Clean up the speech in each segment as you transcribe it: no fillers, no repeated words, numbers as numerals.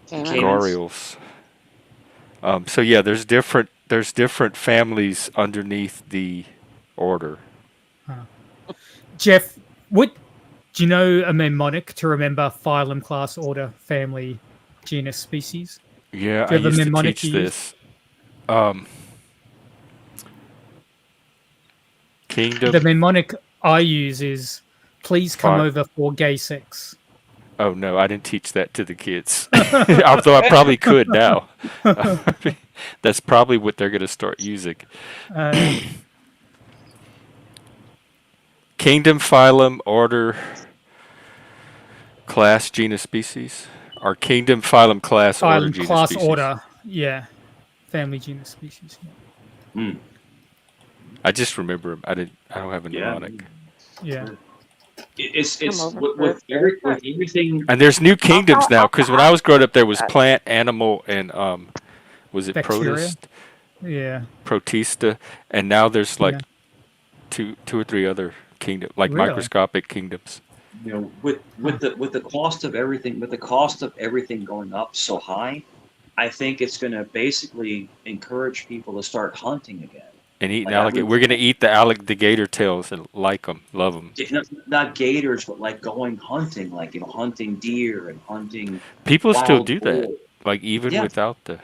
Caimans. Gargoyles. So yeah, there's different families underneath the order. Huh. Jeff, what do you know a mnemonic to remember phylum, class, order, family, genus, species? Yeah, Do I you have a used to mnemonic teach you use? this. Um, The Kingdom. mnemonic I use is please come Fi- over for gay sex. Oh no, I didn't teach that to the kids. Although I probably could now. That's probably what they're going to start using. Uh, Kingdom, phylum, order, class, genus, species. Or kingdom, phylum, class, order, phylum, genus, class, species. order. Yeah. Family, genus, species. Hmm. I just remember 'em. I don't have a Yeah. mnemonic. Yeah. Come It's over for with everything. And there's new kingdoms now because when I was growing up, there was that. plant, animal, and was it Bacteria. Yeah. protista, and now there's Yeah. like two or three other like Really? microscopic kingdoms. Huh. With the cost of everything, going up so high, I think it's going to basically encourage people to start hunting again. And eating Like I alligator. would, We're gonna eat the alligator tails and like them, love them. not gators, but like going hunting, like hunting deer and hunting People still wild do that, boar. like even Yeah, without the.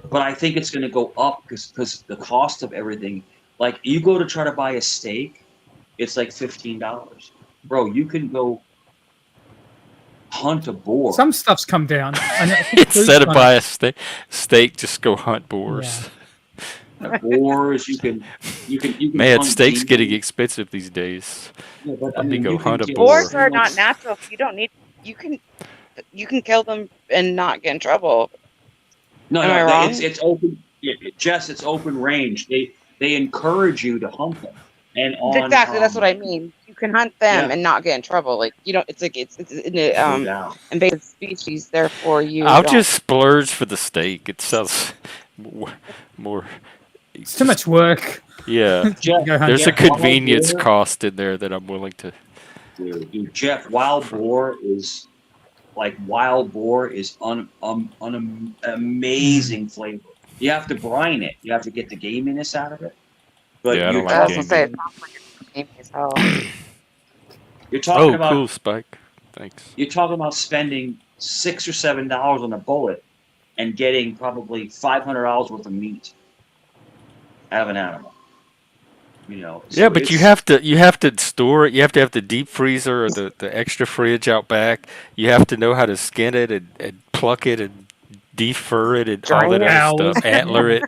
but I think it's going to go up because the cost of everything. Like you go to try to buy a steak, it's like $15, bro. You can go hunt a boar. Some stuff's come down. I think food's Instead of gone up. buy a steak, just go hunt Yeah. boars. Boars, you can Man, hunt steak's getting deer. expensive these days. Yeah, but I Let me mean, go you can hunt a kill boar. Boars so are much. not natural. You don't need. You can kill them and not get in trouble. No, Am I no, wrong? it's open. Jess, it's open range. They encourage you to hunt them, and on Exactly. That's what I mean. You can hunt them yeah, and not get in trouble. Like you don't. It's like it's an no doubt. invasive species. Therefore, you I'll don't. just splurge for the steak. It sounds more. more It's too just much work. yeah. Jeff, Go There's hunt. a Jeff, wild convenience boar, cost in there that I'm willing to. Jeff, wild For. boar is like wild boar is Mm. amazing flavor. You have to brine it. You have to get the gaminess out of it. But Yeah, I don't I like was gonna say gaming. it sounds like it's gamey as hell. you're talking Oh, about cool, Spike. Thanks. spending $6 or $7 on a bullet and getting probably $500 worth of meat out of an animal. Yeah, So but you it's have to store it. You have to have the deep freezer or the extra fridge out back. You have to know how to skin it and pluck it and defur it and all Drain that it. other stuff. Hours. Antler Yeah. it,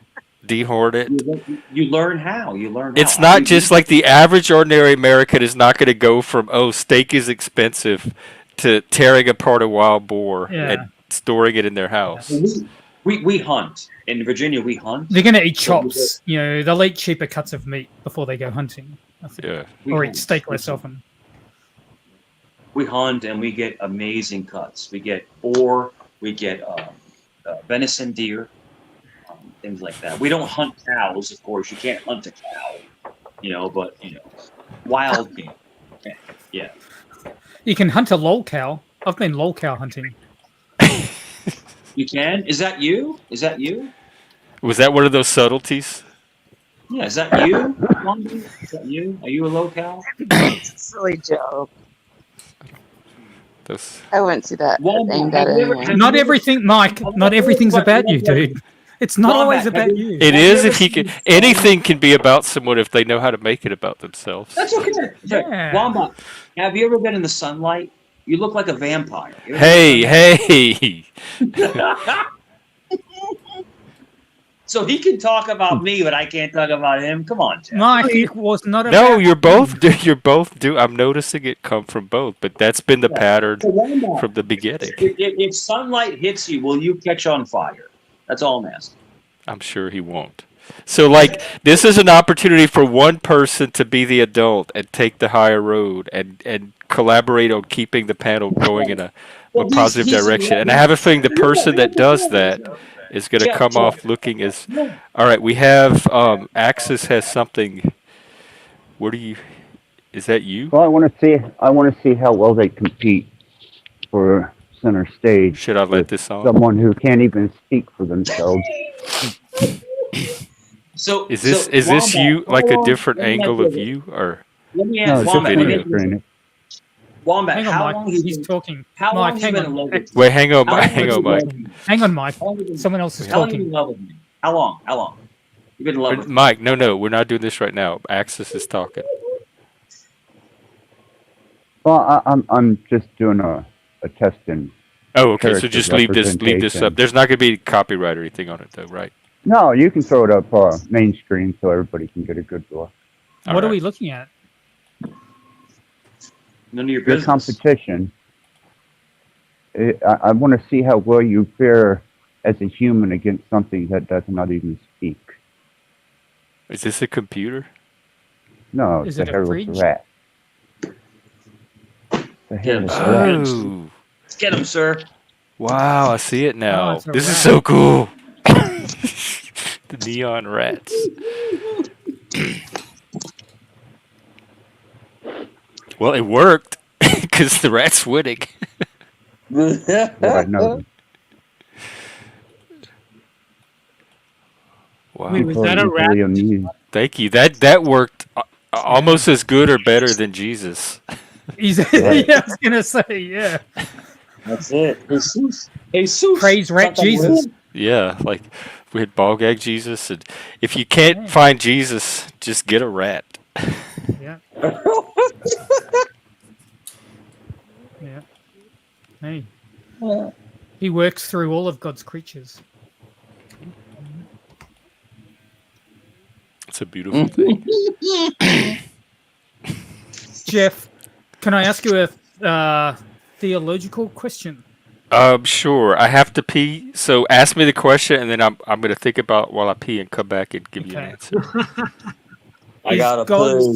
dehorn it. you learn how It's I not mean, just like the average ordinary American is not going to go from steak is expensive to tearing apart a wild boar and Yeah. storing it in their Yeah. house. we hunt in Virginia. We hunt, They're going to eat so chops. They'll eat cheaper cuts of meat before they go hunting, I think. Yeah. we Or eat hunt. steak less often. We hunt and we get amazing cuts. We get boar, we get venison deer, things like that. We don't hunt cows, of course. You can't hunt a cow, but wild game. Yeah. You can hunt a lol cow. I've been lol cow hunting. You can? Is that you? Is that you? Was that one of those subtleties? Yeah, is that you? Blondie? Is that you? Are you a locale? It's a silly joke. Those. I wouldn't see that Wombat, aimed at anyone. Not everything, Mike. Not everything's about you, dude. It's not always Wombat, about you. It have you is ever if he can. seen Anything can be about someone if they know how to make it about themselves. That's okay. Yeah. Wombat, have you ever been in the sunlight? You look like a vampire. You ever Hey. So he can talk about me, but I can't talk about him. Come on, Jeff. Mike, it was not about No, you're both. You're both. I'm noticing it come from both, but that's been the pattern So Wombat, from the beginning. if sunlight hits you, will you catch on fire? That's all I'm asking. I'm sure he won't. So, like, this is an opportunity for one person to be the adult and take the higher road and collaborate on keeping the panel going in a Well, positive he's direction. And I have a feeling the person that does that is going to Jeff, come off looking as. All right, we have Axis has something. Where do you? Is that you? Well, I want to see how well they compete for center stage Should I let with this on? someone who can't even speak for themselves. So Is this Wombat, you, how like a long? different Let me ask angle you of this. you, or Let me No, ask is it's this a just Wombat. Let me video? ask you this. demonstrating it. Wombat, Hang on, how Mike. long has He's been? talking. How Mike, long has he hang been in on. love with you? Wait, hang on, How Mike. long Hang has he on, Mike. loved you? Hang on, Mike. How long have you been? Someone else is Wait, How long have you talking. been in love with me? How long? How long? You've been in love with me? Mike, no, we're not doing this right now. Axis is talking. Well, I'm just doing a testing Oh, okay. So character just leave this up. representation. There's not going to be copyright or anything on it, though, right? No, you can throw it up main screen so everybody can get a good look. All What are right. we looking at? None of your Your business. competition. I want to see how well you fare as a human against something that does not even speak. Is this a computer? No, Is the it a hairless fridge? rat. The Get him, hairless sir. rat. Get him, sir. Oh, Get him, sir. wow! I see it Oh, now. it's a This is rat. so cool. The neon rats. Well, it worked because the rat's winning. What I know. Wow! Wait, was People are that a rat? easily amused. Thank you. That worked almost as good or better than Jesus. He's, Right. yeah, I was gonna say, yeah. That's it. Jesus. Jesus. Praise rat Something Jesus. weird. Yeah, like we had ball gag Jesus, and if you can't Yeah. find Jesus, just get a rat. Yeah, yeah. Hey, he works through all of God's creatures. It's a beautiful thing. Jeff, can I ask you a theological question? Sure. I have to pee, so ask me the question, and then I'm gonna think about while I pee and come back and give you an Okay. answer. I gotta poo.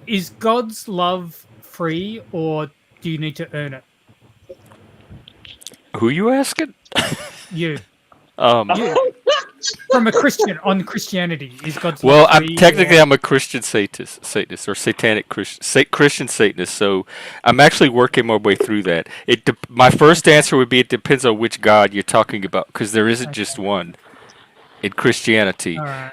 Is God's love free, or do you need to earn it? Who you asking? You, Um. you, from a Christian on Christianity, is God's Well, love free? I'm a Christian Satanist or satanic Christian Satanist. So I'm actually working my way through that. My first answer would be it depends on which God you're talking about, because there isn't just one in Christianity. All right.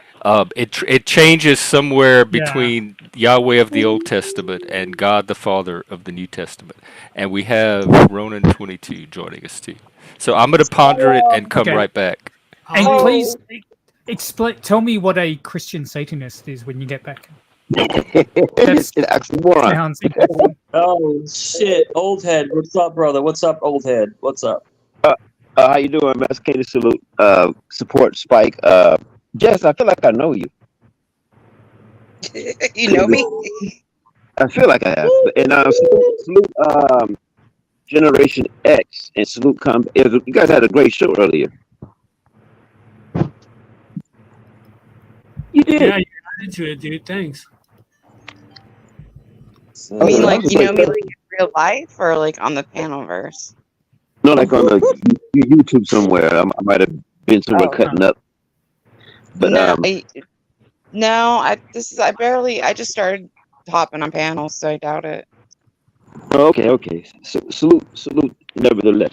It changes somewhere Yeah. between Yahweh of the Old Testament and God the Father of the New Testament, and we have Ronan 22 joining us too. So I'm going to ponder it and come Okay. right back. And Oh, please explain. Tell me what a Christian Satanist is when you get back. It's an oxymoron. Sounds interesting. Oh shit, old head. What's up, brother? What's up, old head? What's up? How you doing, Master Katie? Salute. Support Spike. Jess, I feel like I know you. You know me? I feel like I have. And salute Generation X and salute you guys had a great show earlier. You did. yeah, you're added to it, dude. Thanks. I mean, that like, was you a know great me like in real life or like on the panelverse? No, like on the YouTube somewhere. I might have been somewhere Oh. cutting up. But No, I just started hopping on panels, so I doubt it. okay. So, salute. Nevertheless,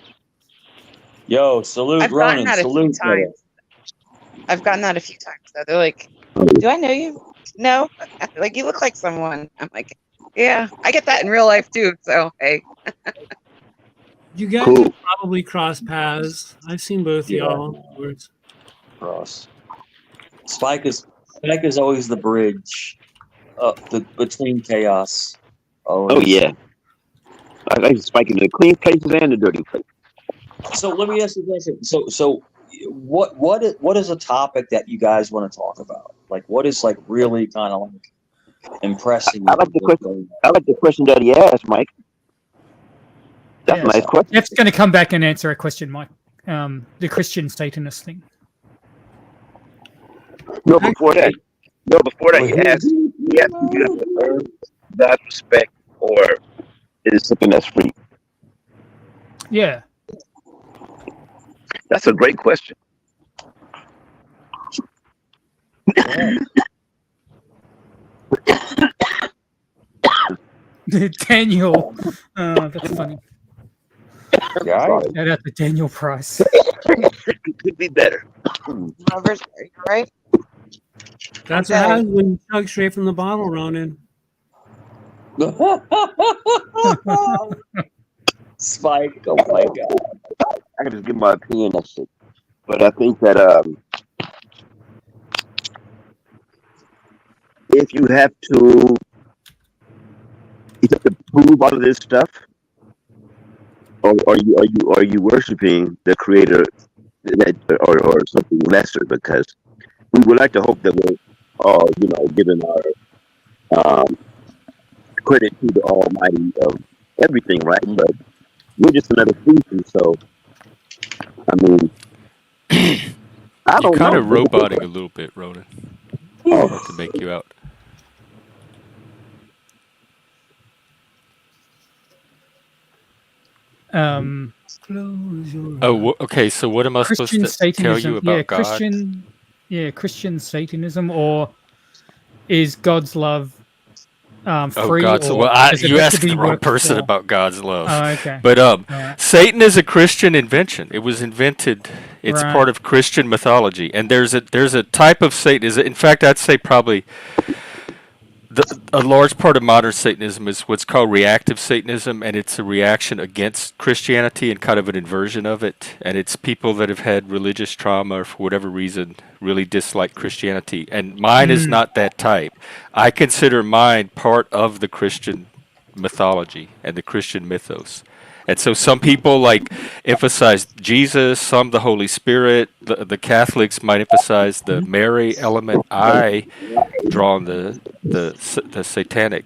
Yo, salute, I've gotten Ronan. that a few Salute, brother. times. I've gotten that a few times though. They're like, "Do I know you?" No, like you look like someone. I'm like, yeah, I get that in real life too. So hey, You guys Cool. have probably crossed paths. I've seen both Yeah. y'all. afterwards. Ross. Spike is always the bridge between chaos. Oh yeah. I like spiking the clean places and the dirty places. So let me ask you a question. So what is a topic that you guys want to talk about? Like what is like really kind of like impressing I you? like the question. I like the question that he asked, Mike. That's Yeah. a nice question. Jeff's going to come back and answer a question, Mike. The Christian Satanist thing. No, before that, he asked you to earn God's respect, or is it something that's free? Yeah. That's a great question. Daniel. That's funny. Yeah. Sorry. Shout out to Daniel Price. Could be better. Robert's right. That's what Okay. happens when you chug straight from the bottle, Ronan. Spike, oh my god. I can just give my opinion. That's it. But I think that if you have to prove all of this stuff, or are you worshiping the creator or something lesser? Because we would like to hope that we're all giving our credit to the Almighty of everything, right? But we're just another species, so I mean, I You're don't kind know. of roboting a little bit, Ronan. Not to make you out. Close your Oh, okay. So what am I supposed Christian to tell Satanism. you about God? Christian Satanism, or is God's love Oh, free? God's Or well. does it You have to asked be the wrong worked person for? about God's love. Oh, okay. But Alright. Satan is a Christian invention. It was invented. It's Right. part of Christian mythology, and there's a type of Satan. In fact, I'd say probably a large part of modern Satanism is what's called reactive Satanism, and it's a reaction against Christianity and kind of an inversion of it. And it's people that have had religious trauma or for whatever reason really dislike Christianity. And mine is not that type. I consider mine part of the Christian mythology and the Christian mythos. And so some people like emphasize Jesus, some the Holy Spirit. The Catholics might emphasize the Mary element. I draw on the satanic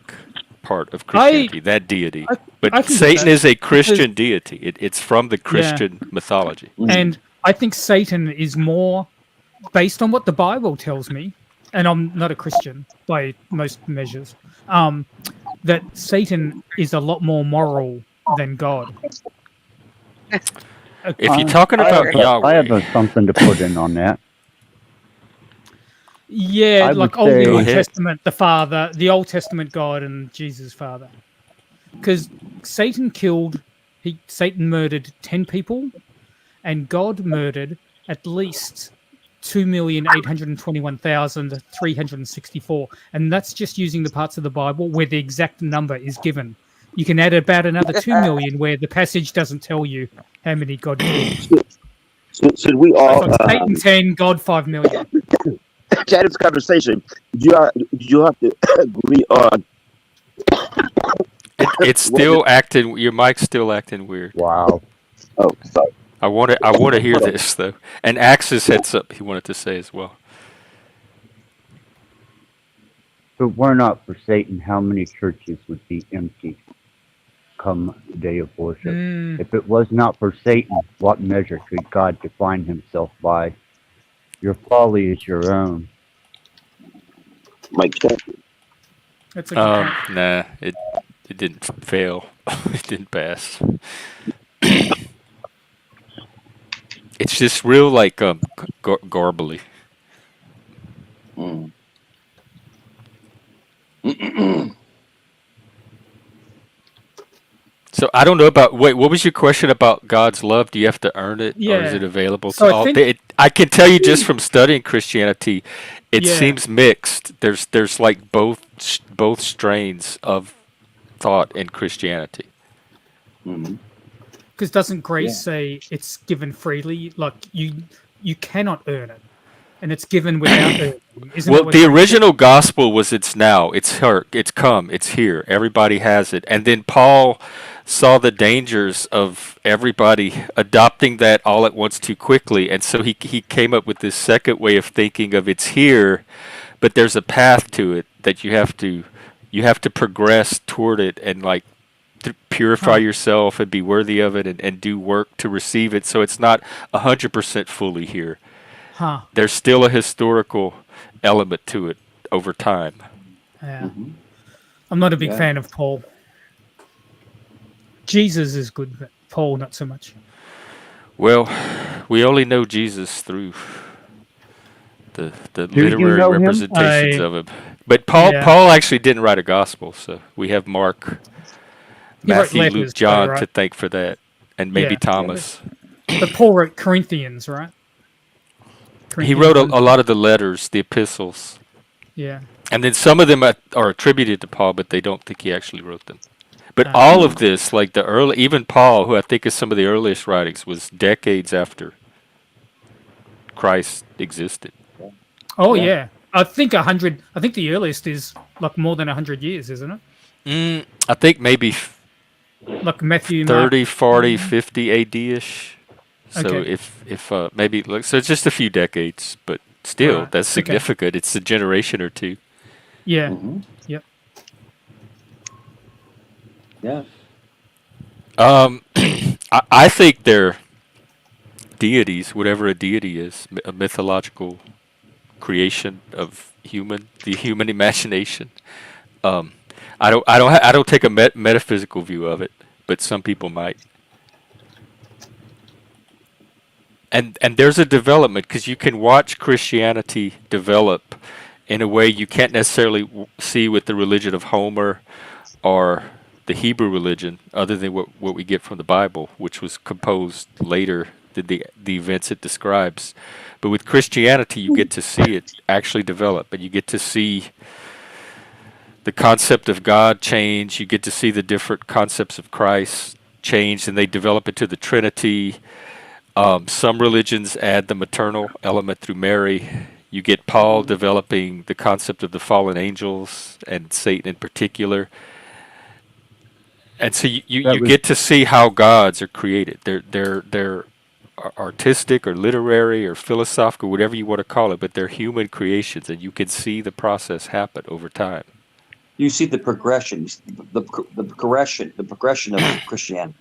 part of Christianity, that deity. I But can get Satan that, is a Christian deity. It's from the Yeah. Christian mythology. And I think Satan is more based on what the Bible tells me, and I'm not a Christian by most measures. That Satan is a lot more moral than God. If you're talking about Yahweh, I have something to put in on that. Yeah, I like would say- Old Go ahead. Testament, the Father, the Old Testament God, and Jesus' Father. Because Satan murdered 10 people, and God murdered at least 2,821,364, and that's just using the parts of the Bible where the exact number is given. You can add about another 2 million where the passage doesn't tell you how many God killed. Should we all So it's Satan 10, God 5 million. to have this conversation? Do you have to agree on? it's still acting. Your mic's still acting weird. Wow. Oh, sorry. I want to hear this though. And Axis had something he wanted to say as well. If it were not for Satan, how many churches would be empty come the day of worship? If it was not for Satan, what measure could God define himself by? Your folly is your own. Mike, That's a good point. Nah, it didn't fail. It didn't pass. It's just real like garbly. Mm. So I don't know about. Wait, what was your question about God's love? Do you have to earn it, or is Yeah. it available So to I all? think- I can tell you just from studying Christianity, it Yeah. seems mixed. There's like both strains of thought in Christianity. Mhm. Because doesn't grace say it's given freely? Like you cannot earn it, and it's given without earning. Isn't Well, that what the grace is? original gospel was it's now, it's her, it's come, it's here. Everybody has it. And then Paul saw the dangers of everybody adopting that all at once too quickly, and so he came up with this second way of thinking of it's here, but there's a path to it that you have to progress toward it and like purify yourself and be worthy of it and do work to receive it. So it's not 100% fully here. Huh? There's still a historical element to it over time. Yeah. I'm not a big Yeah. fan of Paul. Jesus is good, but Paul not so much. Well, we only know Jesus through the you literary know him? representations of him. But Paul Yeah. Paul actually didn't write a gospel, so we have Mark, He wrote Matthew, letters, Luke, though, John right? to thank for that. and maybe Yeah. Thomas. But Paul wrote Corinthians, right? He wrote Corinthians a lot of the letters, the epistles, Yeah. and then some of them are attributed to Paul, but they don't think he actually wrote them. But Ah. all of this, like the early, even Paul, who I think is some of the earliest writings, was decades after Christ existed. Oh Yeah. yeah. I think 100. I think the earliest is like more than 100 years, isn't it? I think maybe Like Matthew, Mark. 30, 40, 50 AD-ish. So Okay. if maybe, like, so it's just a few decades, but still, Right. that's Okay. significant. It's a generation or two. Yeah. Mhm. Yep. Yeah. I think they're deities, whatever a deity is, a mythological creation of the human imagination. I don't take a metaphysical view of it, but some people might. And there's a development because you can watch Christianity develop in a way you can't necessarily see with the religion of Homer or the Hebrew religion, other than what we get from the Bible, which was composed later than the events it describes. But with Christianity, you get to see it actually develop, and you get to see the concept of God change. You get to see the different concepts of Christ change, and they develop into the Trinity. Some religions add the maternal element through Mary. You get Paul developing the concept of the fallen angels and Satan in particular. And so you get to see how gods are created. They're artistic or literary or philosophical, whatever you want to call it, but they're human creations, and you can see the process happen over time. You see the progression, the progression of Christianity,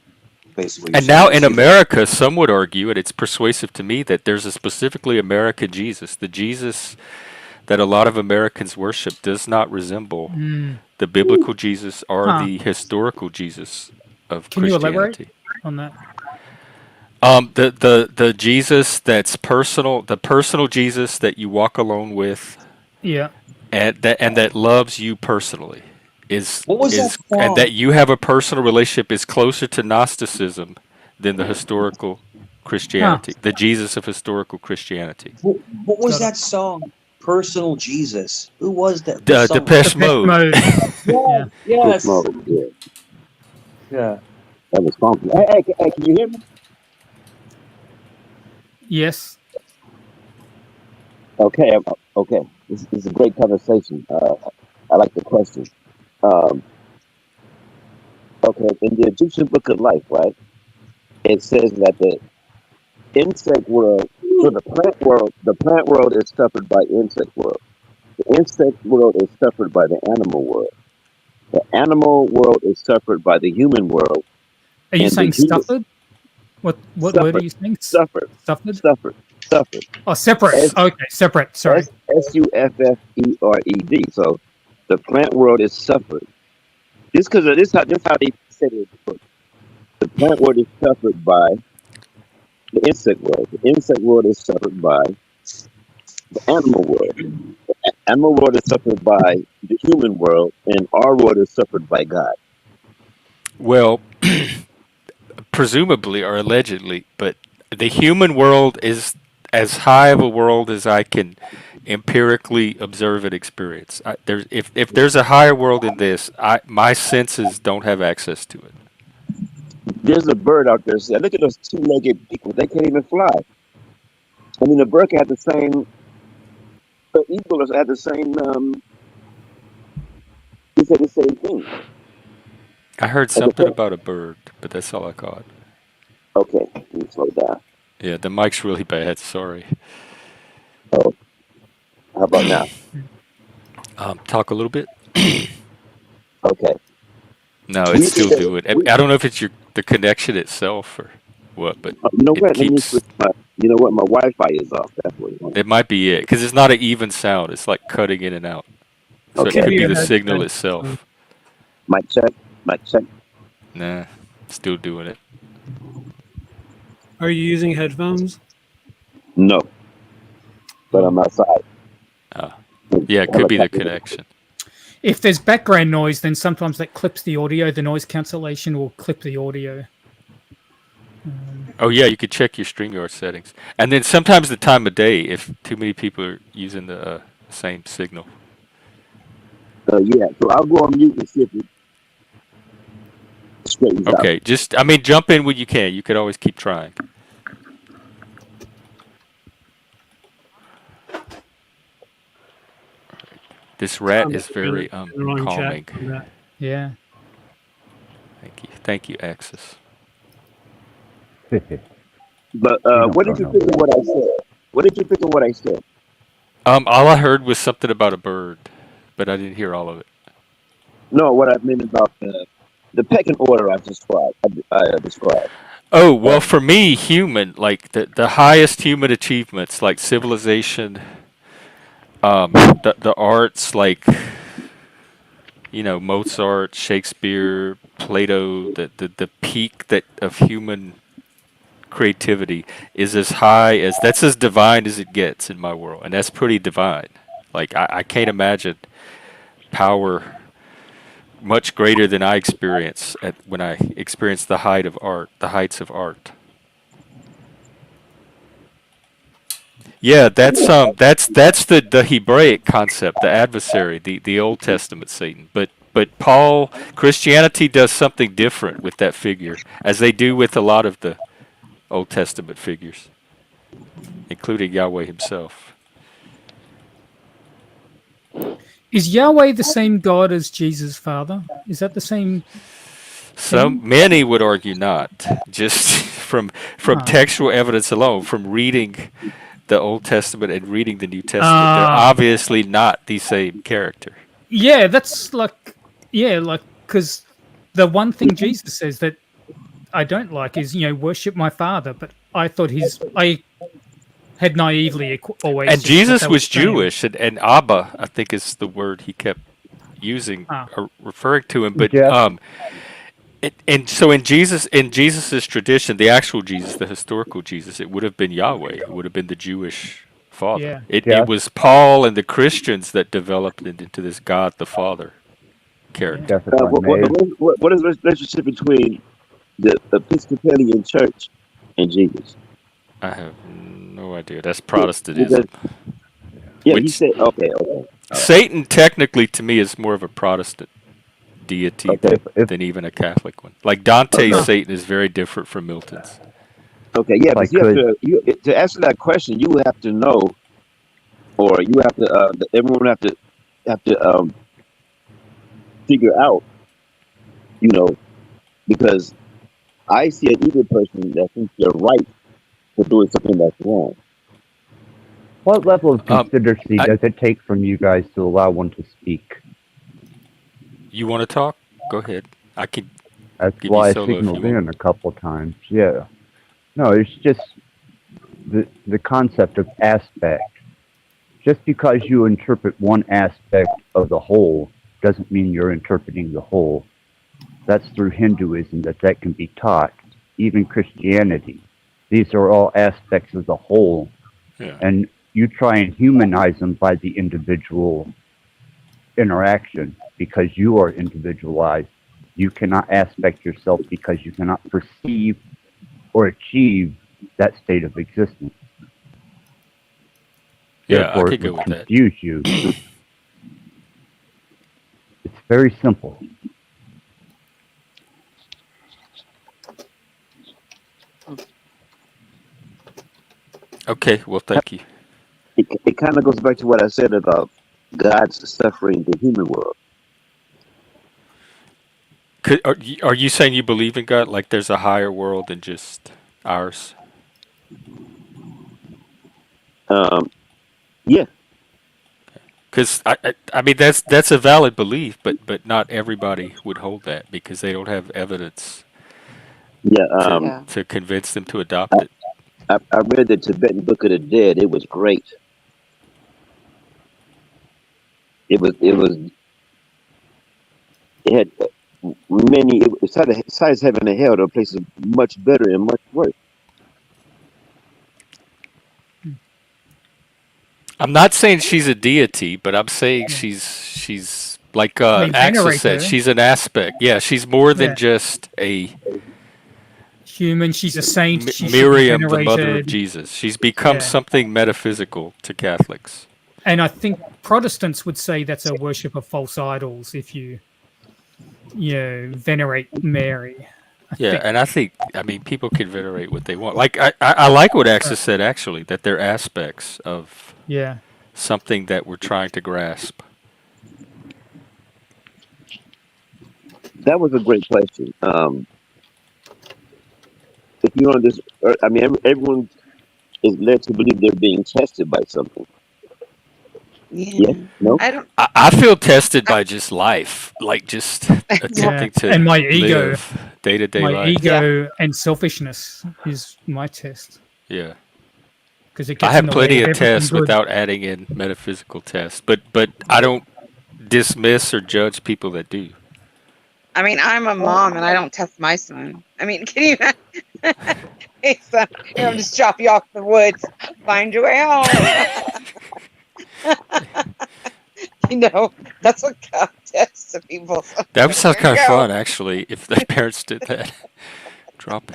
basically. And now in America, some would argue, and it's persuasive to me, that there's a specifically American Jesus. The Jesus that a lot of Americans worship does not resemble the biblical Jesus or the historical Jesus of Can you elaborate Christianity. on that? The Jesus that's personal, the personal Jesus that you walk alone with, Yeah. and that loves you personally, What was that song? and that you have a personal relationship is closer to Gnosticism than the historical Christianity, the Jesus of historical Christianity. What was that song? Personal Jesus. Who was that? Depeche Mode. Yeah. Yes. Yeah. Yeah. That was funky. Hey, can you hear me? Yes. Okay. This is a great conversation. I like the question. Okay, in the Egyptian Book of Life, right? It says that the insect world, so the plant world is suffered by insect world. The insect world is suffered by the animal world. The animal world is suffered by the human world. Are you And saying the human- Stufford? What word are you saying? Suffered. Stufford? Suffered. Oh, separate. Okay, separate. Sorry. Suffred. So the plant world is suffered. This how they said it in the book. The plant world is suffered by the insect world. The insect world is suffered by the animal world. The animal world is suffered by the human world, and our world is suffered by God. Well, presumably or allegedly, but the human world is as high of a world as I can empirically observe and experience. If there's a higher world than this, my senses don't have access to it. There's a bird out there. Say, look at those two-legged people. They can't even fly. I mean, the bird had the same. The eagle had the same. He said the same thing. I heard something about a bird, but that's all I caught. Okay, let me slow down. Yeah, the mic's really bad. Sorry. Oh, how about now? Talk a little bit. Okay. No, it's still doing. I don't know if it's the connection itself or what, but You know it what? Let me keeps. switch you know what? My Wi-Fi is off. That's what it was. It might be it because it's not an even sound. It's like cutting in and out. So Okay. it could be the Yeah, signal that's- itself. Mic check. Nah, still doing it. Are you using headphones? No, but I'm outside. Yeah, it could be the connection. If there's background noise, then sometimes that clips the audio. The noise cancellation will clip the audio. Oh yeah, you could check your StreamYard settings, and then sometimes the time of day if too many people are using the same signal. Yeah, so I'll go on mute and see if it straightens out. Okay, just I mean jump in when you can. You could always keep trying. This rat is very In the wrong chat calming. on that. Yeah. Thank you, Axis. But don't what did you know. think of what I said? What did you think of what I said? All I heard was something about a bird, but I didn't hear all of it. No, what I meant about the pecking order I described. I described. Oh well, for me, human like the highest human achievements like civilization, the arts like Mozart, Shakespeare, Plato, the peak that of human creativity is as high as that's as divine as it gets in my world, and that's pretty divine. Like I can't imagine power much greater than I experience when I experience the heights of art. Yeah, that's the Hebraic concept, the adversary, the Old Testament Satan. But Paul Christianity does something different with that figure, as they do with a lot of the Old Testament figures, including Yahweh himself. Is Yahweh the same God as Jesus' Father? Is that the same? Many would argue not, just from textual evidence alone, from reading the Old Testament and reading the New Testament. They're obviously not the same character. Yeah, that's because the one thing Jesus says that I don't like is worship my Father, but I thought I had naively always And just thought Jesus that was saying. Jewish, and Abba, I think, is the word he kept using or referring to him. But Jeff? and so in Jesus's tradition, the actual Jesus, the historical Jesus, it would have been Yahweh. It would have been the Jewish Father. Yeah. It Jeff? was Paul and the Christians that developed it into this God the Father character. Jeff, if I may. What is the relationship between the Episcopalian Church and Jesus? I have no idea. That's Protestantism. Yeah, he Which said okay. Satan technically to me is more of a Protestant deity Okay, than even a Catholic one. Like Dante's Satan is very different from Milton's. Okay, yeah, If I but to answer that question, you have to know, or you have to. Everyone have to figure out, because I see an evil person that thinks they're right for doing something that's wrong. What level of considerancy does it take from you guys to allow one to speak? You want to talk? Go ahead. I could That's give why you I solo if you signaled want. in a couple times. Yeah. No, it's just the concept of aspect. Just because you interpret one aspect of the whole doesn't mean you're interpreting the whole. That's through Hinduism that can be taught. Even Christianity. These are all aspects of the whole. Yeah. And you try and humanize them by the individual interaction because you are individualized. You cannot aspect yourself because you cannot perceive or achieve that state of existence. Yeah, Therefore, I could it go would with that. confuse you. It's very simple. Okay, well, thank you. It kind of goes back to what I said about God's suffering the human world. Are you saying you believe in God? Like there's a higher world than just ours? Yeah, Because I mean that's a valid belief, but not everybody would hold that because they don't have evidence yeah. Yeah. to convince them to adopt it. I read the Tibetan Book of the Dead. It was great. It had many. It's besides having a hell, the place is much better and much worse. I'm not saying she's a deity, but I'm saying she's like They venerate Axel said, her. she's an aspect. Yeah, she's more than Yeah. just a human. She's a saint. She should be Miriam, the mother of venerated. Jesus. She's become Yeah. something metaphysical to Catholics. And I think Protestants would say that's a worship of false idols if you venerate Mary. Yeah, and I mean, people can venerate what they want. Like, I like what Axis said, actually, that they're aspects of Yeah. something that we're trying to grasp. That was a great question. If you're on this, I mean, everyone is led to believe they're being tested by something. Yeah. Yeah? No? I don't. I feel tested by just life, like just attempting to And my ego. live day-to-day My life. ego and selfishness is my test. Yeah. Because it I gets have in the plenty way of everything tests good. without adding in metaphysical tests, but I don't dismiss or judge people that do. I mean, I'm a mom and I don't test my son. I mean, can you imagine? Hey, son, here, I'll just drop you off in the woods. Find your way home. That's what God tests to people. So That would sound here you kind of go. fun, actually, if the parents did that. Drop.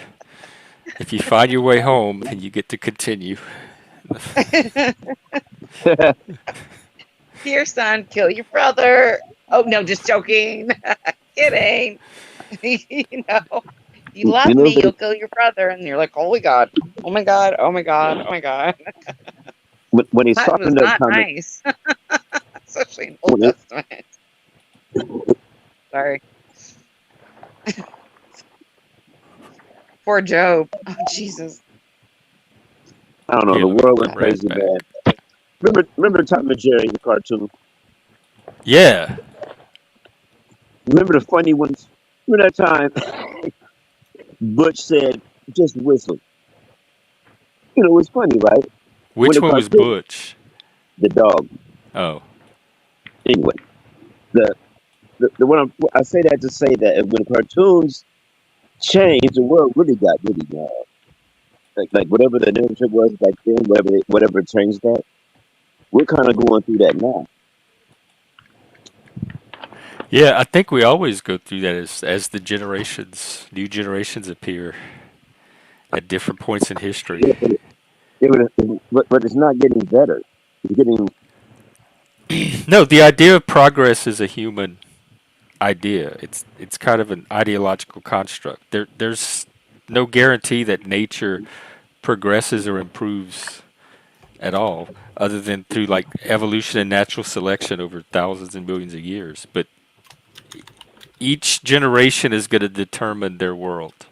If you find your way home, then you get to continue. Here, son, kill your brother. Oh, no, just joking. Kidding. You love me, you'll kill your brother. And you're like, holy God. Oh, my God. Oh, my God. Oh, my God. When he's That talking was to not nice. Especially in Old Testament. Sorry. Poor Job. Oh, Jesus. I don't know, Yeah, the let me world put went Brad crazy, back. man. Remember Tom and Jerry, the cartoon? Yeah. Remember the funny ones? Remember that time Butch said, just whistle. It was funny, right? When Which the one was cartoon, Butch? the dog. Oh. Anyway, the one I say that to say that when cartoons changed, the world really got really mad. Like whatever the narrative was back then, whatever changed that, we're kind of going through that now. Yeah, I think we always go through that as the new generations appear at different points in history. But it's not getting better. It's getting No, the idea of progress is a human idea. It's kind of an ideological construct. There's no guarantee that nature progresses or improves at all, other than through like evolution and natural selection over thousands and millions of years. But each generation is going to determine their world.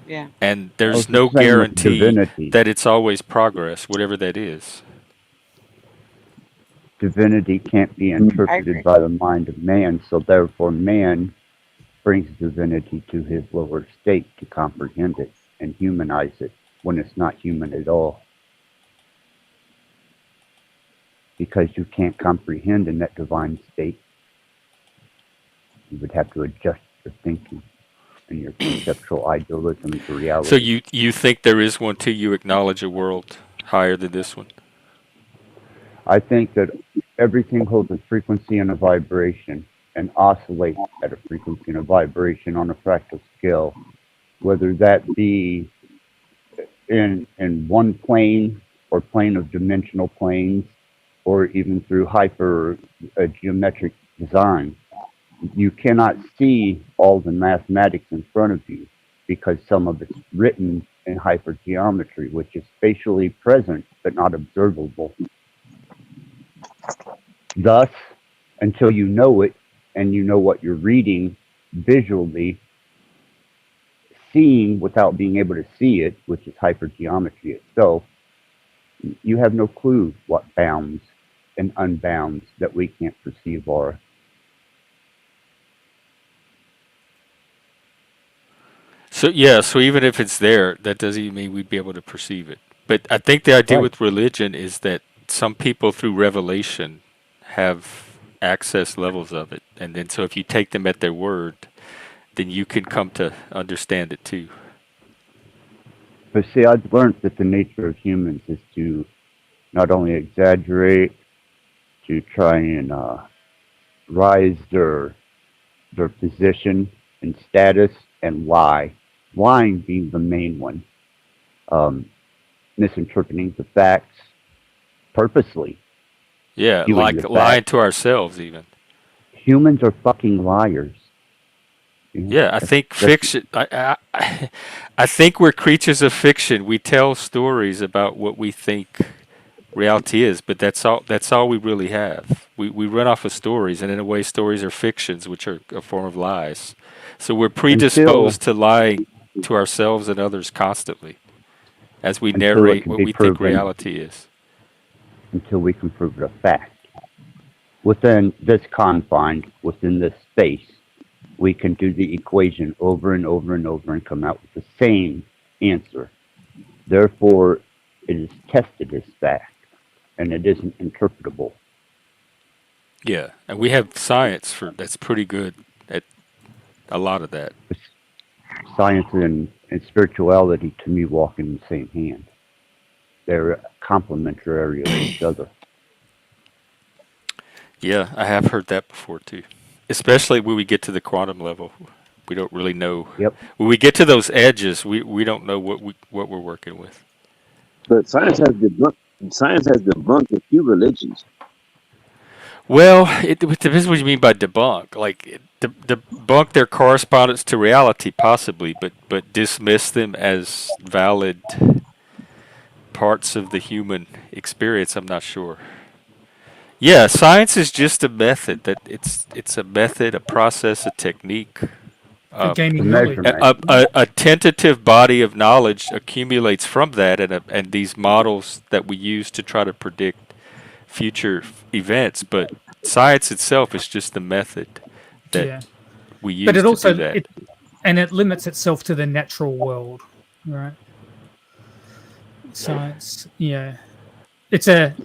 Yeah. And I there's was no just saying with guarantee divinity. that it's always progress, whatever that is. Divinity can't be agree. interpreted by the mind of man, so therefore man brings divinity to his lower state to comprehend it and humanize it when it's not human at all. Because you can't comprehend in that divine state, you would have to adjust your thinking and your conceptual idealism to reality. So you think there is one too? You acknowledge a world higher than this one? I think that everything holds a frequency and a vibration and oscillates at a frequency and a vibration on a fractal scale, whether that be in one plane or plane of dimensional planes or even through hyper geometric design. You cannot see all the mathematics in front of you because some of it's written in hypergeometry, which is spatially present but not observable. Thus, until you know it and you know what you're reading visually, seeing without being able to see it, which is hypergeometry itself, you have no clue what bounds and unbounds that we can't perceive are. So yeah, so even if it's there, that doesn't even mean we'd be able to perceive it. But I think the idea Right. with religion is that some people through revelation have access levels of it, and then so if you take them at their word, then you can come to understand it too. But see, I've learned that the nature of humans is to not only exaggerate, to try and rise their position and status and lie lying being the main one, um, misinterpreting the facts purposely, Yeah, skewing the like lying facts. to ourselves even. Humans are fucking liars. You know, Yeah, I think that's fiction. I think we're creatures of fiction. We tell stories about what we think reality is, but that's all. That's all we really have. We run off of stories, and in a way, stories are fictions, which are a form of lies. So we're until predisposed to lying to ourselves and others constantly as we until it narrate can what be we think proven, reality is. until we can prove it a fact. Within this confine, within this space, we can do the equation over and over and over and come out with the same answer. Therefore, it is tested as fact, and it isn't interpretable. Yeah, and we have science for that's pretty good at a lot of that. Science and spirituality, to me, walk in the same hand. They're complementary of each other. Yeah, I have heard that before too. Especially when we get to the quantum level, we don't really know. Yep. When we get to those edges, we don't know what we're working with. But science has debunked a few religions. Well, it depends what you mean by debunk. Like debunk their correspondence to reality, possibly, but dismiss them as valid parts of the human experience. I'm not sure. Yeah, science is just a method. That it's a method, a process, a technique. For Uh, The gaining knowledge. measurement. a tentative body of knowledge accumulates from that, and these models that we use to try to predict future events. But science itself is just the method that Yeah. we But use it to do also that. it limits itself to the natural world, right? Science, yeah. It's a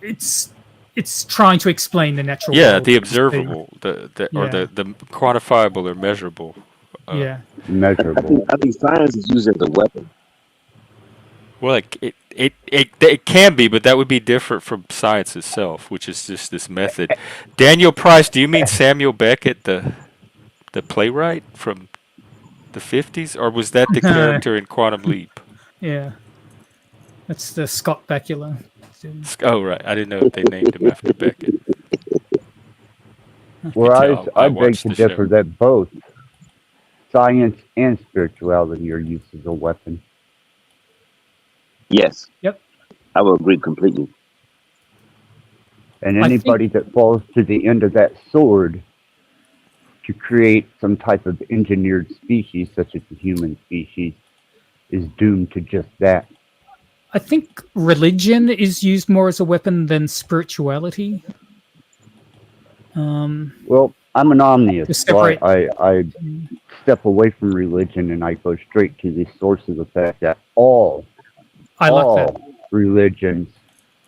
it's it's trying to explain the natural Yeah, world. the Which is observable, the or yeah, the quantifiable or measurable. Uh, yeah. Measurable. I think science is used as a weapon. well, it can be, but that would be different from science itself, which is just this method. Daniel Price, do you mean Samuel Beckett, the playwright from the 50s, or was that the character in Quantum Leap? Yeah. That's the Scott Bakula. Oh, right. I didn't know if they named him after Beckett. You can Whereas tell I I beg watched to the show. differ that both science and spirituality are used as a weapon. Yes, Yep. I will agree completely. And I think anybody that falls to the end of that sword to create some type of engineered species, such as the human species, is doomed to just that. I think religion is used more as a weapon than spirituality. Well, I'm an To omniist, so separate. I step away from religion and I go straight to the source of the fact that I like that. all religions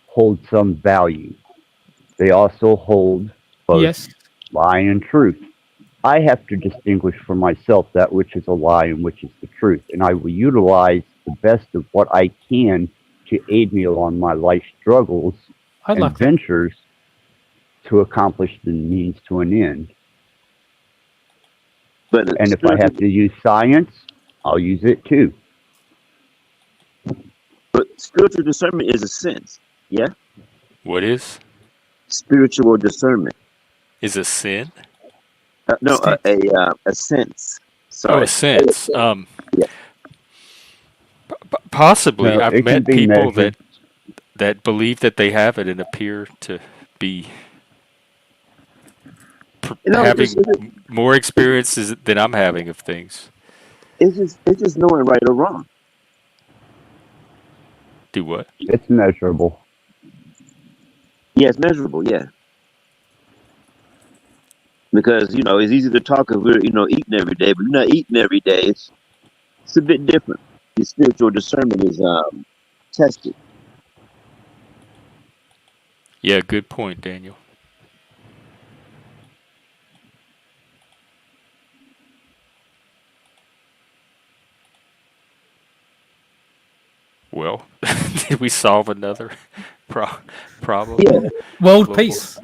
hold some value. They also hold both Yes, lie and truth. I have to distinguish for myself that which is a lie and which is the truth, and I will utilize the best of what I can to aid me along my life struggles I and like that. ventures to accomplish the means to an end. But And if I have to use science, I'll use it too. spiritual discernment is a sense. Yeah, What spiritual discernment. is a sin? No, Sense. a sense. Oh, a Sorry. sense. Yeah. Possibly. No, I've it can met be people measured. that believe that they have it and appear to be You know, having more experiences than I'm having of things. it's just knowing right or wrong. Do what? It's measurable. Yeah, it's measurable. Yeah, because it's easy to talk if we're eating every day, but you're not eating every day. It's a bit different. The spiritual discernment is tested. Yeah, good point, Daniel. Well, did we solve another Probably. Yeah. World Global. peace.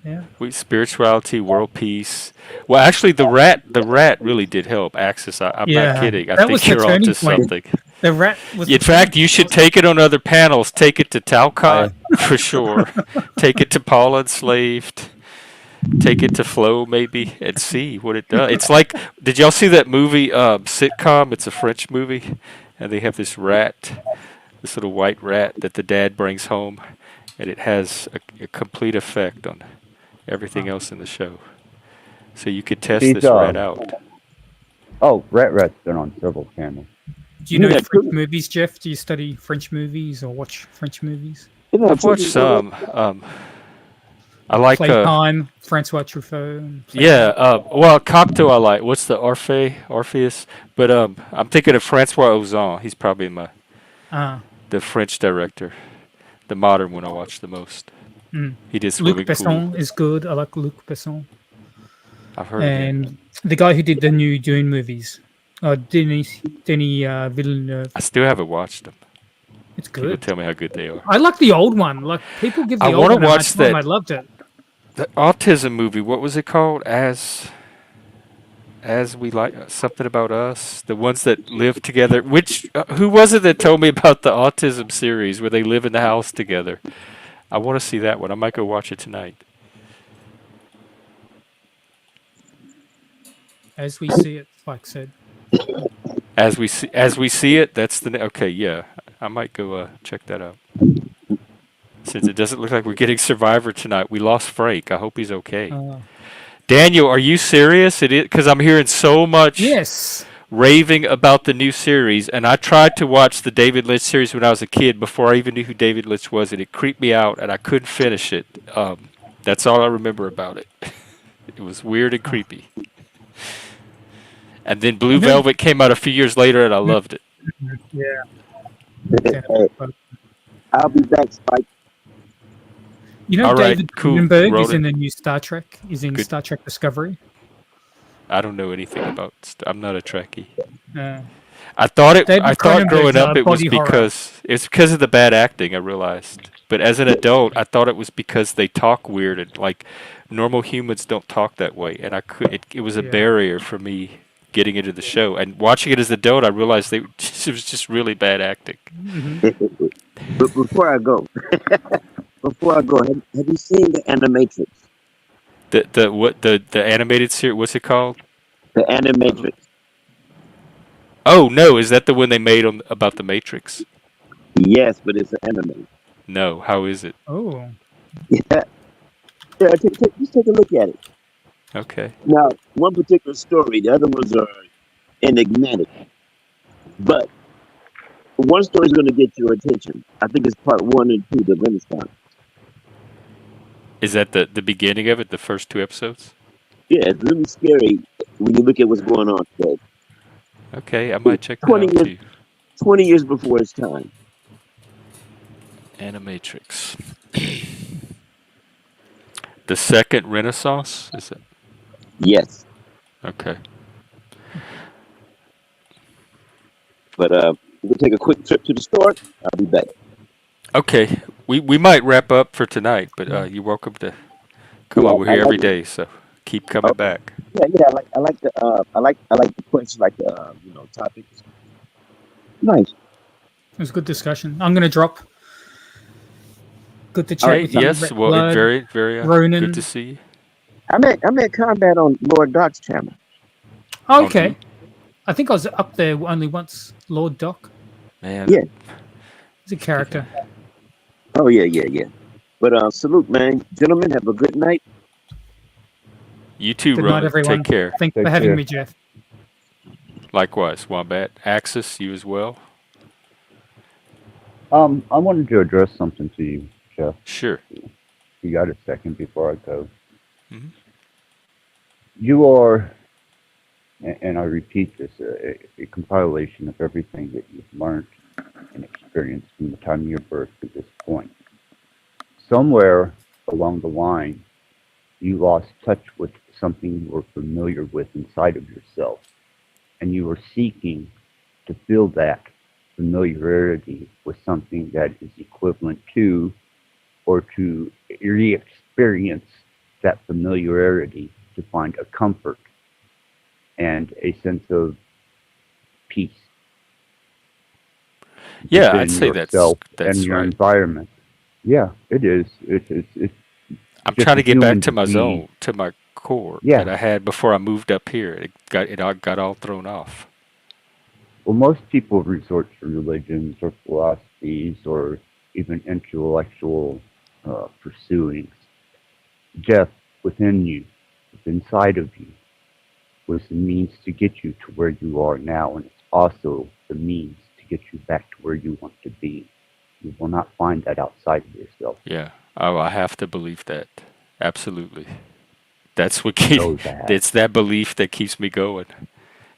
Yeah. Spirituality, world peace. Well, actually, the rat really did help. Axis, I'm not Yeah. kidding. I That was think the you're turning onto point. something. The rat was In the turning fact, you point, should wasn't take it on other panels. Take it to Talcott I for sure. Take it to Paul Enslaved. Take it to Flow maybe and see what it does. It's like, did y'all see that movie sitcom? It's a French movie, and they have this rat, this little white rat that the dad brings home, and it has a complete effect on everything else in the show. So you could test She's this rat out. oh, Rat's been on several channels. Do you know Yeah, French movies, Jeff? Do you study French movies or watch French movies? I've watched some. I like Playtime, Francois Truffaut. And yeah. Well, Cocteau I like. What's the Orpheus? But I'm thinking of Francois Ozon. He's probably the French director, the modern one I watch the most. He did Luc Swimming Besson Pool. is good. I like Luc Besson. I've heard of him. And the guy who did the new Dune movies, Denis Villeneuve. I still haven't watched them. It's People good. tell me how good they are. I like the old one. Like people give the I old wanna one a hard watch time. that- I loved it. The autism movie. What was it called? As we like something about us, the ones that live together. Which who was it that told me about the autism series where they live in the house together? I want to see that one. I might go watch it tonight. As we see it, like said. As we see it. That's the okay. Yeah, I might go check that out. Since it doesn't look like we're getting Survivor tonight, we lost Frank. I hope he's okay. Daniel, are you serious? It is because I'm hearing so much Yes. raving about the new series, and I tried to watch the David Lynch series when I was a kid before I even knew who David Lynch was, and it creeped me out, and I couldn't finish it. That's all I remember about it. It was weird and creepy. And then Blue Velvet came out a few years later, and I loved it. Yeah. Hey, I'll be back, Spike. You know, All right, David cool. Cronenberg Wrote is it. in the new Star Trek. He's in Good. Star Trek Discovery. I don't know anything about. I'm not a Trekkie. Uh, I thought David growing Cronenberg's, up it was body horror. because of the bad acting. I realized, but as an adult, I thought it was because they talk weird and like normal humans don't talk that way, and I could. It was a Yeah. barrier for me getting into the show. And watching it as an adult, I realized it was just really bad acting. But before I go, have you seen the Animatrix? The animated series? What's it called? The Animatrix. Oh no, is that the one they made about the Matrix? Yes, but it's an anime. No, how is it? Oh. Yeah, just take a look at it. Okay. Now, one particular story, the other ones are enigmatic. But one story is going to get your attention. I think it's part 1 and 2, the Renaissance. Is that the beginning of it? The first 2 episodes? Yeah, it's really scary when you look at what's going on today. Okay, I might check that 20 out years, too. 20 years before its time. Animatrix. The second Renaissance? Is it? Yes. Okay. But we'll take a quick trip to the store. I'll be back. Okay. We might wrap up for tonight, but you're welcome to come Yeah, over I here every like day, so keep coming back. Yeah, I like the questions, like the topics. Nice. It was a good discussion. I'm going to drop. Good to chat All right, with you. yes, Red well, Blood, very Ronan. good to see you. I'm at Combat on Lord Doc's channel. Oh, okay. I think I was up there only once. Lord Doc. Man. Yeah. He's a character. Oh yeah. But salute, man. Gentlemen, have a good night. You too, Good night, Ronan. everyone. Take care. Thanks Take for having care. me, Jeff. Likewise, Wombat. Axis, you as well? I wanted to address something to you, Jeff. Sure. You got a second before I go? Mhm. You are, and I repeat this, a compilation of everything that you've learned and experienced from the time of your birth to this point. Somewhere along the line, you lost touch with something you were familiar with inside of yourself, and you were seeking to fill that familiarity with something that is equivalent to or to re-experience that familiarity, to find a comfort and a sense of peace Yeah, I'd within say yourself and that's your right. environment. Yeah, it is. It's I'm just trying a to get back human to my disease. zone, to my core that Yeah. I had before I moved up here. It got all thrown off. Well, most people resort to religions or philosophies or even intellectual pursuings. Death within you, inside of you, was the means to get you to where you are now, and it's also the means to get you back to where you want to be. You will not find that outside of yourself. Yeah, I have to believe that. Absolutely. That's what keep, Know that. it's that belief that keeps me going.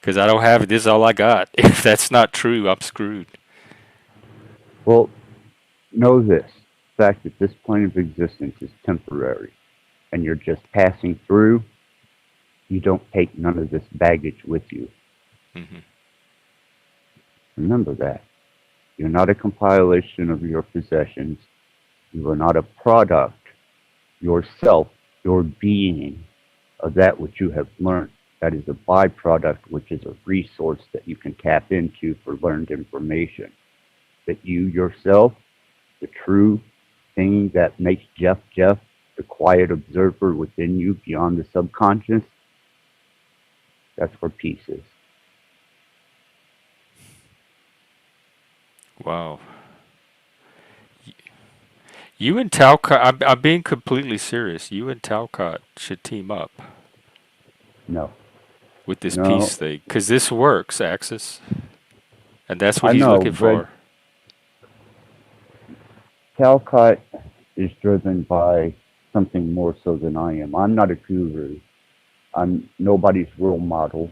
Because I don't have it. This is all I got. If that's not true, I'm screwed. Well, know this: the fact that this plane of existence is temporary, and you're just passing through. You don't take none of this baggage with you. Hmm. Remember that. You're not a compilation of your possessions. You are not a product, yourself, your being, of that which you have learned. That is a byproduct, which is a resource that you can tap into for learned information. That you yourself, the true thing that makes Jeff Jeff, the quiet observer within you beyond the subconscious, that's where peace is. Wow. You and Talcott, I'm being completely serious. You and Talcott should team up No, with this no, peace thing. Because this works, Axis. And that's what I he's know, looking but for. Talcott is driven by something more so than I am. I'm not a guru. I'm nobody's role model.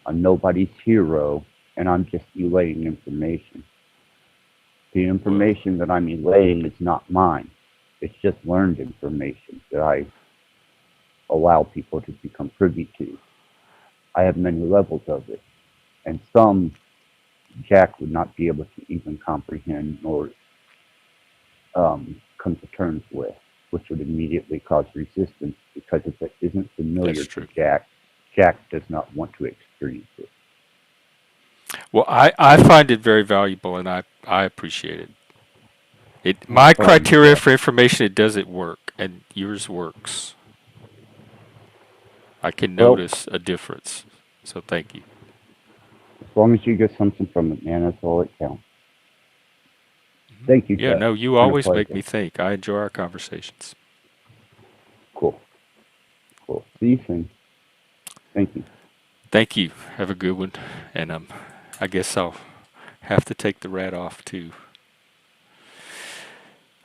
I'm nobody's hero, and I'm just relaying information. The Well, information that I'm relaying is not mine. It's just learned information that I allow people to become privy to. I have many levels of it, and some Jack would not be able to even comprehend nor come to terms with, which would immediately cause resistance because if it isn't familiar that's to true. Jack, Jack does not want to experience it. Well, I find it very valuable and I appreciate it. My Fine, criteria Jack. for information, it doesn't work, and yours works. I can Well, notice a difference. So thank you. as long as you get something from it, man, that's all that counts. Thank you, Yeah, Jeff. no, you It's been a always make pleasure. me think. I enjoy our conversations. Cool. Cool. See you soon. Thank you. Thank you. Have a good one. And I guess I'll have to take the rat off too.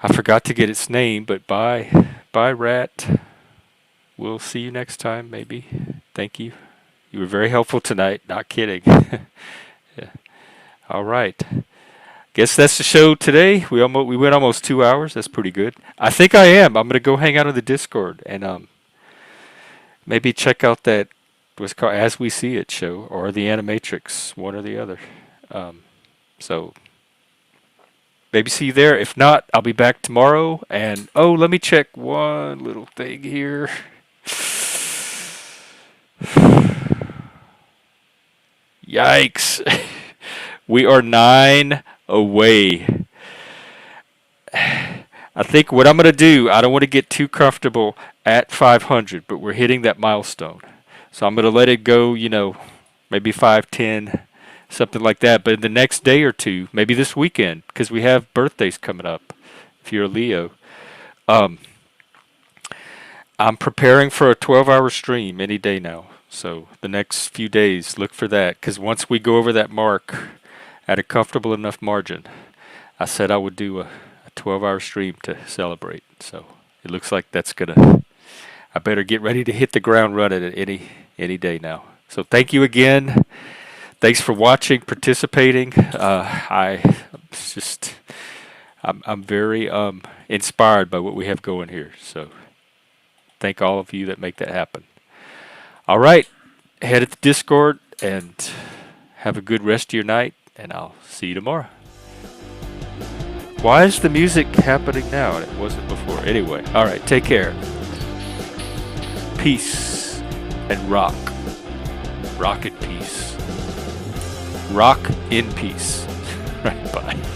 I forgot to get its name, but bye rat. We'll see you next time, maybe. Thank you. You were very helpful tonight. Not kidding. Yeah. All right. Guess that's the show today. We went almost 2 hours. That's pretty good. I think I am. I'm gonna go hang out on the Discord and maybe check out that what's called As We See It show or the Animatrix, one or the other. Um, so maybe see you there. If not, I'll be back tomorrow. And oh, let me check one little thing here. Yikes. We are 9 away. I think what I'm going to do, I don't want to get too comfortable at 500, but we're hitting that milestone. So I'm going to let it go, maybe 510, something like that. But in the next day or two, maybe this weekend, because we have birthdays coming up, if you're a Leo, um, I'm preparing for a 12-hour stream any day now. So the next few days, look for that. Because once we go over that mark at a comfortable enough margin, I said I would do a 12-hour stream to celebrate. So it looks like that's gonna. I better get ready to hit the ground running at any day now. So thank you again. Thanks for watching, participating. I'm very inspired by what we have going here. So thank all of you that make that happen. All right, head at the Discord and have a good rest of your night, and I'll see you tomorrow. Why is the music happening now and it wasn't before? Anyway, all right, take care. Peace and rock. Rock in peace. Rock in peace. Right, bye.